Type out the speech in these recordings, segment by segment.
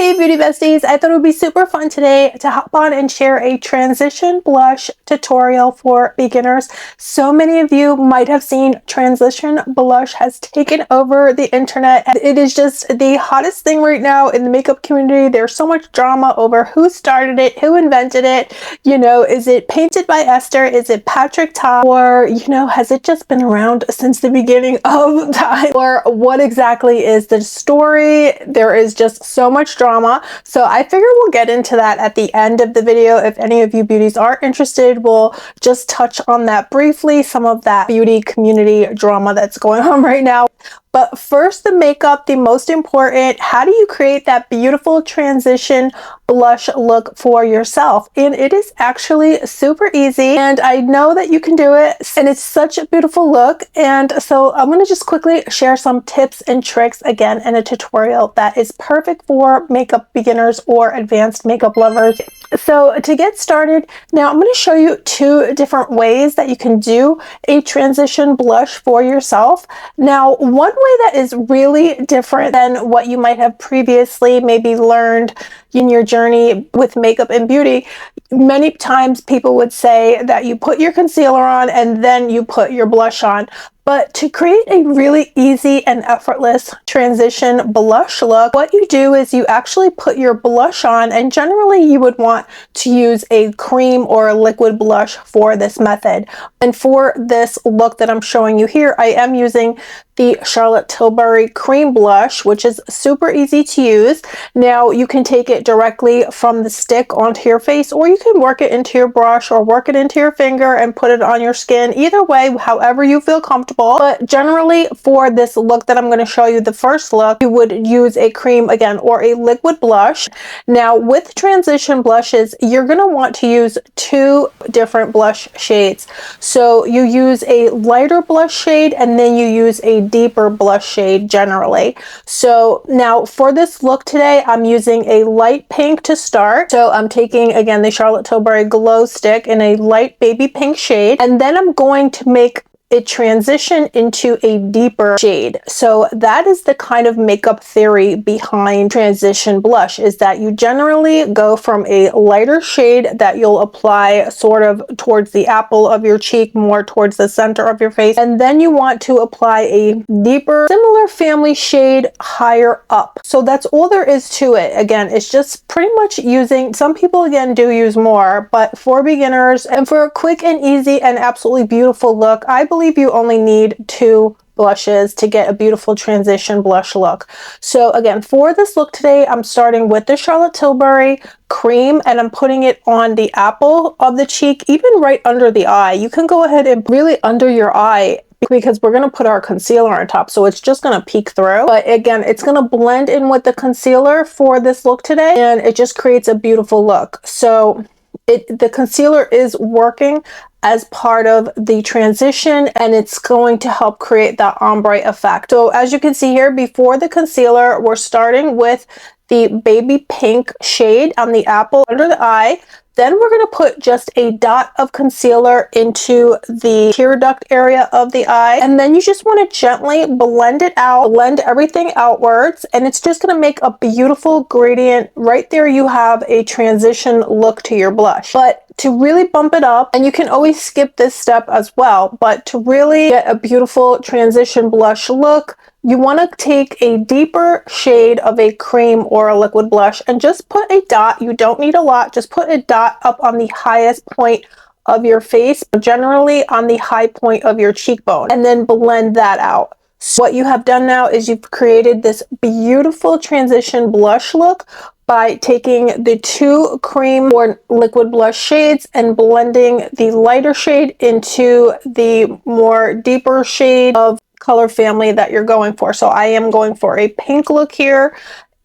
Hey beauty besties, I thought it would be super fun today to hop on and share a transition blush tutorial for beginners. So many of you might have seen transition blush has taken over the internet, and it is just the hottest thing right now in the makeup community. There's so much drama over who started it, who invented it. You know, is it Painted by Esther? Is it Patrick Ta? Or, you know, has it just been around since the beginning of time? Or what exactly is the story? There is just so much drama. So I figure we'll get into that at the end of the video. If any of you beauties are interested, we'll just touch on that briefly, some of that beauty community drama that's going on right now. But first, the makeup, the most important. How do you create that beautiful transition blush look for yourself? And it is actually super easy, and I know that you can do it, and it's such a beautiful look. And so I'm going to just quickly share some tips and tricks again in a tutorial that is perfect for makeup beginners or advanced makeup lovers. So to get started, now I'm going to show you two different ways that you can do a transition blush for yourself. Now, one way that is really different than what you might have previously maybe learned in your journey with makeup and beauty, many times people would say that you put your concealer on and then you put your blush on. But to create a really easy and effortless transition blush look, what you do is you actually put your blush on, and generally you would want to use a cream or a liquid blush for this method. And for this look that I'm showing you here, I am using the Charlotte Tilbury cream blush, which is super easy to use. Now you can take it directly from the stick onto your face, or you can work it into your brush or work it into your finger and put it on your skin. Either way, however you feel comfortable. But generally for this look that I'm going to show you, the first look, you would use a cream again or a liquid blush. Now with transition blushes, you're going to want to use two different blush shades. So you use a lighter blush shade and then you use a deeper blush shade generally. So now for this look today, I'm using a light pink to start. So I'm taking again the Charlotte Tilbury Glow Stick in a light baby pink shade, and then I'm going to make it transition into a deeper shade. So that is the kind of makeup theory behind transition blush, is that you generally go from a lighter shade that you'll apply sort of towards the apple of your cheek, more towards the center of your face, and then you want to apply a deeper similar family shade higher up. So that's all there is to it. Again, it's just pretty much using, some people again do use more, but for beginners and for a quick and easy and absolutely beautiful look, I believe you only need two blushes to get a beautiful transition blush look. So again, for this look today, I'm starting with the Charlotte Tilbury cream, and I'm putting it on the apple of the cheek, even right under the eye. You can go ahead and really under your eye, because we're going to put our concealer on top, so it's just going to peek through. But again, it's going to blend in with the concealer for this look today, and it just creates a beautiful look. So the concealer is working as part of the transition, and it's going to help create that ombre effect. So as you can see here, before the concealer, we're starting with the baby pink shade on the apple under the eye. Then we're going to put just a dot of concealer into the tear duct area of the eye. And then you just want to gently blend it out, blend everything outwards. And it's just going to make a beautiful gradient. Right there you have a transition look to your blush. But to really bump it up, and you can always skip this step as well, but to really get a beautiful transition blush look, you want to take a deeper shade of a cream or a liquid blush and just put a dot. You don't need a lot, just put a dot up on the highest point of your face, generally on the high point of your cheekbone, and then blend that out. So what you have done now is you've created this beautiful transition blush look by taking the two cream or liquid blush shades and blending the lighter shade into the more deeper shade of color family that you're going for. So I am going for a pink look here.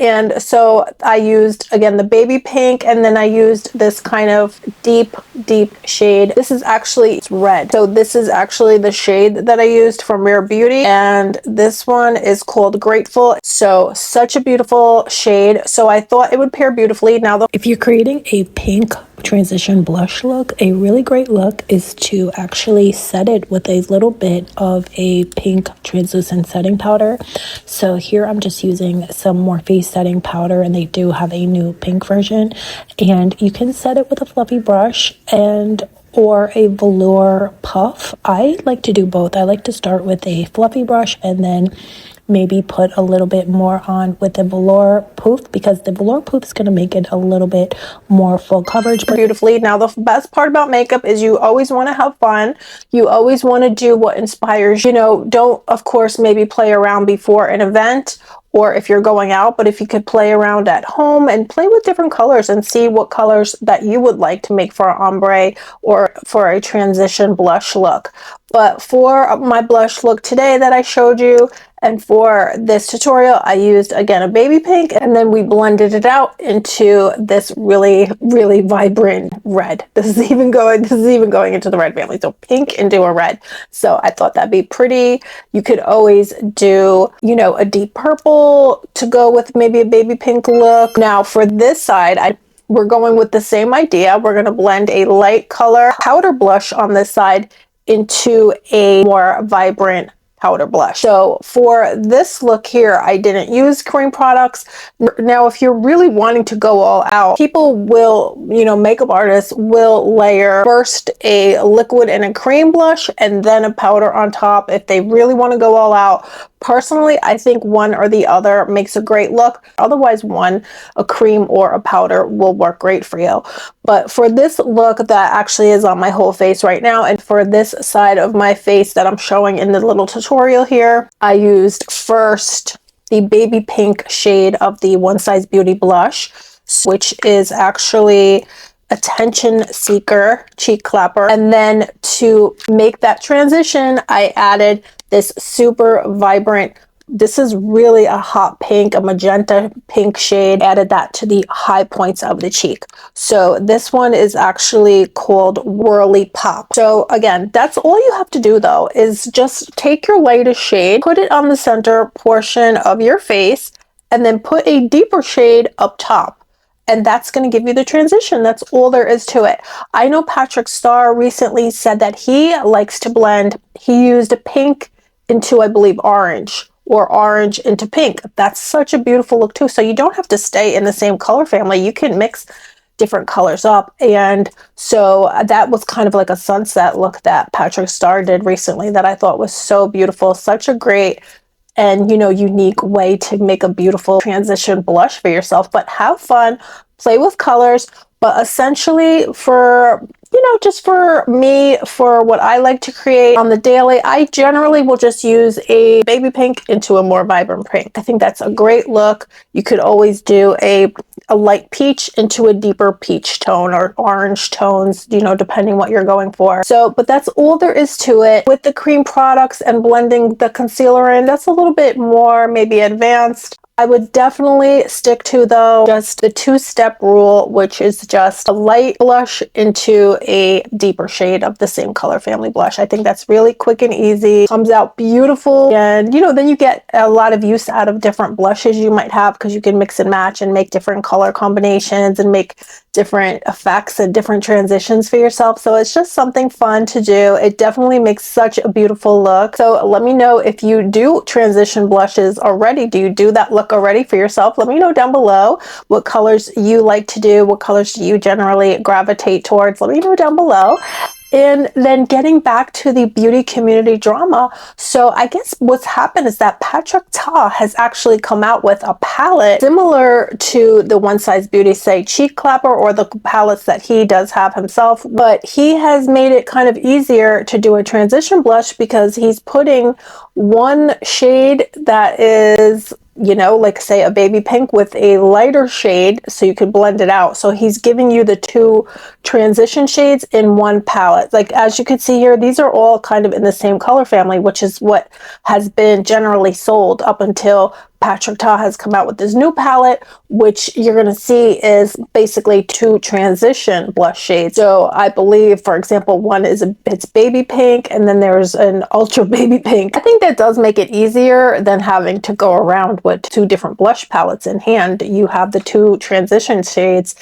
And so I used, again, the baby pink, and then I used this kind of deep shade. This is actually, it's red. So this is actually the shade that I used from Rare Beauty, and this one is called Grateful. So such a beautiful shade. So I thought it would pair beautifully. Now, if you're creating a pink transition blush look, a really great look is to actually set it with a little bit of a pink translucent setting powder. So here I'm just using some Morphe setting powder, and they do have a new pink version, and you can set it with a fluffy brush and or a velour puff. I like to do both. I like to start with a fluffy brush and then maybe put a little bit more on with the velour poof, because the velour poof is going to make it a little bit more full coverage beautifully. Now, the best part about makeup is you always want to have fun. You always want to do what inspires you. Don't, of course, maybe play around before an event or if you're going out, but if you could play around at home and play with different colors and see what colors that you would like to make for an ombre or for a transition blush look. But for my blush look today that I showed you, and for this tutorial, I used, again, a baby pink, and then we blended it out into this really, really vibrant red. This is even going into the red family. So pink into a red. So I thought that'd be pretty. You could always do, a deep purple to go with maybe a baby pink look. Now for this side, we're going with the same idea. We're going to blend a light color powder blush on this side into a more vibrant powder blush. So for this look here, I didn't use cream products. Now, if you're really wanting to go all out, people will, makeup artists will layer first a liquid and a cream blush and then a powder on top if they really want to go all out. Personally, I think one or the other makes a great look. Otherwise, a cream or a powder will work great for you. But for this look that actually is on my whole face right now, and for this side of my face that I'm showing in the little tutorial here, I used first the baby pink shade of the One Size Beauty blush, which is actually Attention Seeker Cheek Clapper. And then to make that transition, I added this super vibrant, this is really a hot pink, a magenta pink shade. Added that to the high points of the cheek. So this one is actually called Whirly Pop. So again, that's all you have to do though, is just take your lightest shade, put it on the center portion of your face, and then put a deeper shade up top. And that's going to give you the transition. That's all there is to it. I know Patrick Starr recently said that he likes to blend. He used a pink into, I believe, orange, or orange into pink. That's such a beautiful look too. So you don't have to stay in the same color family. You can mix different colors up. And so that was kind of like a sunset look that Patrick Starr did recently that I thought was so beautiful. Such a great and unique way to make a beautiful transition blush for yourself. But have fun, play with colors. But essentially for just for me, for what I like to create on the daily, I generally will just use a baby pink into a more vibrant pink. I think that's a great look. You could always do a light peach into a deeper peach tone, or orange tones, depending what you're going for. So, but that's all there is to it. With the cream products and blending the concealer in, that's a little bit more maybe advanced. I would definitely stick to, though, just the two-step rule, which is just a light blush into a deeper shade of the same color family blush. I think that's really quick and easy, comes out beautiful, and then you get a lot of use out of different blushes you might have, because you can mix and match and make different color combinations and make different effects and different transitions for yourself. So it's just something fun to do. It definitely makes such a beautiful look. So let me know if you do transition blushes already. Do you do that look already for yourself? Let me know down below what colors you like to do. What colors do you generally gravitate towards? Let me know down below. And then getting back to the beauty community drama. So I guess what's happened is that Patrick Ta has actually come out with a palette similar to the One Size Beauty, say, Cheek Clapper, or the palettes that he does have himself. But he has made it kind of easier to do a transition blush, because he's putting one shade that is, like say a baby pink with a lighter shade, so you could blend it out. So he's giving you the two transition shades in one palette. Like, as you can see here, these are all kind of in the same color family, which is what has been generally sold up until Patrick Ta has come out with this new palette, which you're going to see is basically two transition blush shades. So I believe, for example, one is it's baby pink, and then there's an ultra baby pink. I think that does make it easier than having to go around with two different blush palettes in hand. You have the two transition shades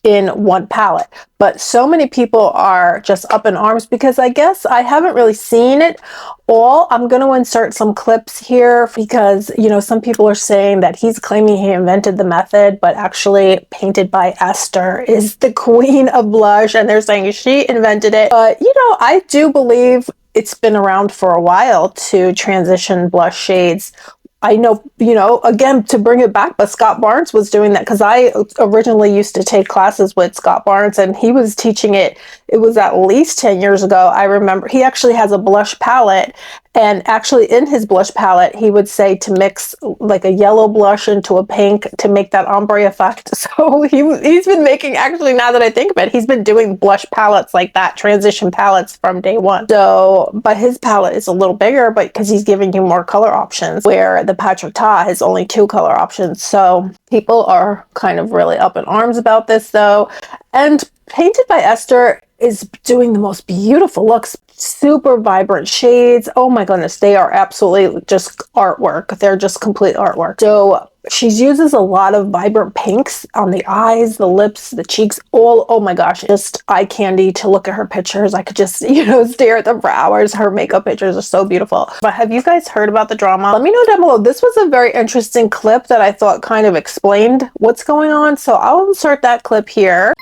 in one palette. But so many people are just up in arms because I guess I haven't really seen it all. I'm going to insert some clips here because, you know, some people are saying that he's claiming he invented the method, but actually Painted by Esther is the queen of blush, and they're saying she invented it. But, you know, I do believe it's been around for a while to transition blush shades. I know, you know, again, to bring it back, but Scott Barnes was doing that because I originally used to take classes with Scott Barnes and he was teaching it. It was at least 10 years ago. I remember he actually has a blush palette, and actually in his blush palette, he would say to mix like a yellow blush into a pink to make that ombre effect. So he's been making, actually, now that I think of it, he's been doing blush palettes like that, transition palettes from day one. So, but his palette is a little bigger, but because he's giving you more color options, where the Patrick Ta has only 2 color options. So people are kind of really up in arms about this though. And Painted by Esther is doing the most beautiful looks, super vibrant shades. Oh my goodness, they are absolutely just artwork. They're just complete artwork. So she uses a lot of vibrant pinks on the eyes, the lips, the cheeks, all, oh my gosh, just eye candy to look at her pictures. I could just, you know, stare at them for hours. Her makeup pictures are so beautiful. But have you guys heard about the drama? Let me know down below. This was a very interesting clip that I thought kind of explained what's going on. So I'll insert that clip here.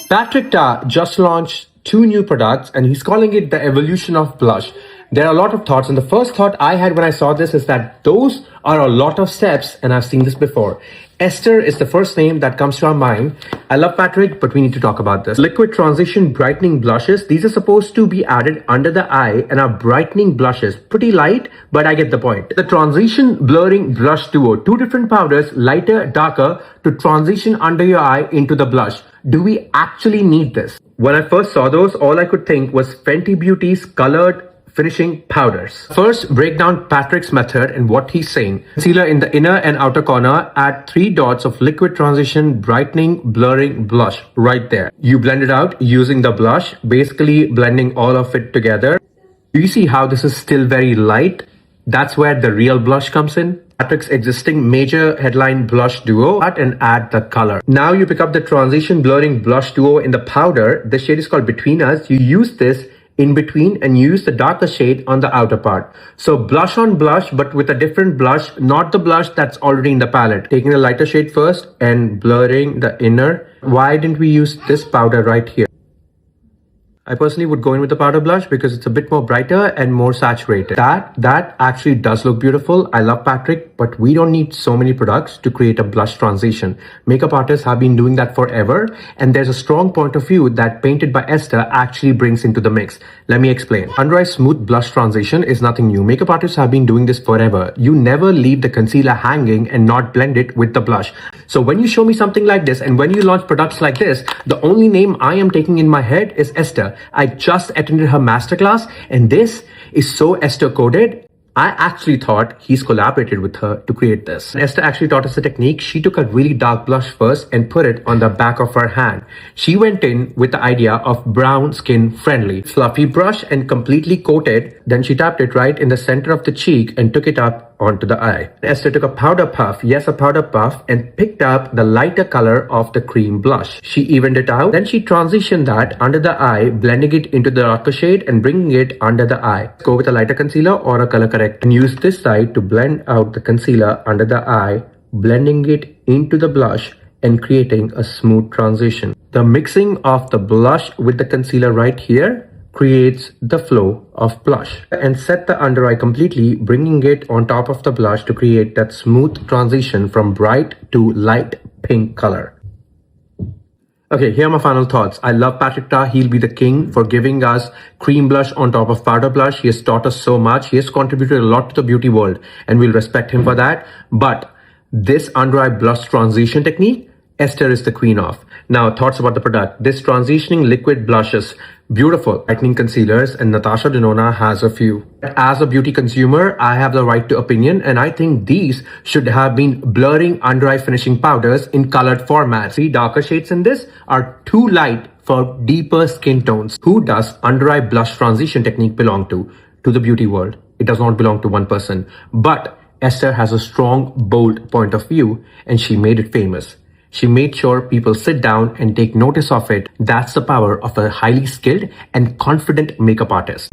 Patrick Ta just launched 2 new products and he's calling it the evolution of blush. There are a lot of thoughts, and the first thought I had when I saw this is that those are a lot of steps, and I've seen this before. Esther is the first name that comes to our mind. I love Patrick, but we need to talk about this. Liquid transition brightening blushes. These are supposed to be added under the eye and are brightening blushes. Pretty light, but I get the point. The transition blurring blush duo. 2 different powders, lighter, darker, to transition under your eye into the blush. Do we actually need this? When I first saw those, all I could think was Fenty Beauty's colored finishing powders. First, break down Patrick's method and what he's saying. Concealer in the inner and outer corner, add 3 dots of liquid transition brightening blurring blush right there. You blend it out using the blush, basically blending all of it together. Do you see how this is still very light? That's where the real blush comes in. Patrick's existing major headline blush duo, and add the color. Now you pick up the transition blurring blush duo in the powder. The shade is called Between Us. You use this in between and use the darker shade on the outer part. So blush on blush, but with a different blush, not the blush that's already in the palette. Taking the lighter shade first and blurring the inner. Why didn't we use this powder right here? I personally would go in with the powder blush because it's a bit more brighter and more saturated. That actually does look beautiful. I love Patrick, but we don't need so many products to create a blush transition. Makeup artists have been doing that forever, and there's a strong point of view that Painted by Esther actually brings into the mix. Let me explain. Under eye smooth blush transition is nothing new. Makeup artists have been doing this forever. You never leave the concealer hanging and not blend it with the blush. So when you show me something like this and when you launch products like this, the only name I am taking in my head is Esther. I just attended her masterclass, and this is so Esther coded. I actually thought he's collaborated with her to create this. Esther actually taught us the technique. She took a really dark blush first and put it on the back of her hand. She went in with the idea of brown skin friendly. Fluffy brush and completely coated. Then she tapped it right in the center of the cheek and took it up onto the eye. Esther took a powder puff, yes, a powder puff, and picked up the lighter color of the cream blush. She evened it out. Then she transitioned that under the eye, blending it into the darker shade and bringing it under the eye. Go with a lighter concealer or a color correct, and use this side to blend out the concealer under the eye, blending it into the blush and creating a smooth transition. The mixing of the blush with the concealer right here creates the flow of blush. And set the under eye completely, bringing it on top of the blush to create that smooth transition from bright to light pink color. Okay, here are my final thoughts. I love Patrick Ta. He'll be the king for giving us cream blush on top of powder blush. He has taught us so much. He has contributed a lot to the beauty world, and we'll respect him for that. But this under eye blush transition technique, Esther is the queen of. Now, thoughts about the product. This transitioning liquid blushes, beautiful lightening concealers, and Natasha Denona has a few. As a beauty consumer, I have the right to opinion, and I think these should have been blurring under eye finishing powders in colored formats. The darker shades in this are too light for deeper skin tones. Who does under eye blush transition technique belong to? To the beauty world. It does not belong to one person. But Esther has a strong, bold point of view, and she made it famous. She made sure people sit down and take notice of it. That's the power of a highly skilled and confident makeup artist.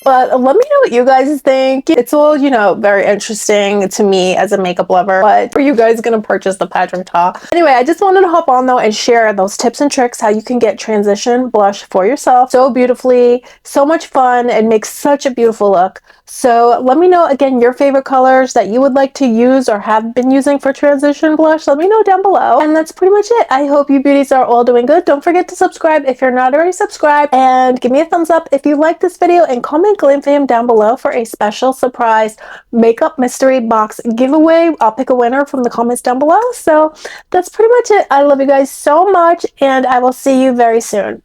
But let me know what you guys think. It's all, very interesting to me as a makeup lover. But are you guys gonna purchase the Patrick Ta? Anyway, I just wanted to hop on though and share those tips and tricks how you can get transition blush for yourself so beautifully, so much fun, and makes such a beautiful look. So let me know again your favorite colors that you would like to use or have been using for transition blush. Let me know down below. And that's pretty much it. I hope you beauties are all doing good. Don't forget to subscribe if you're not already subscribed, and give me a thumbs up if you like this video, and comment Glam Fam down below for a special surprise makeup mystery box giveaway. I'll pick a winner from the comments down below. So that's pretty much it. I love you guys so much, and I will see you very soon.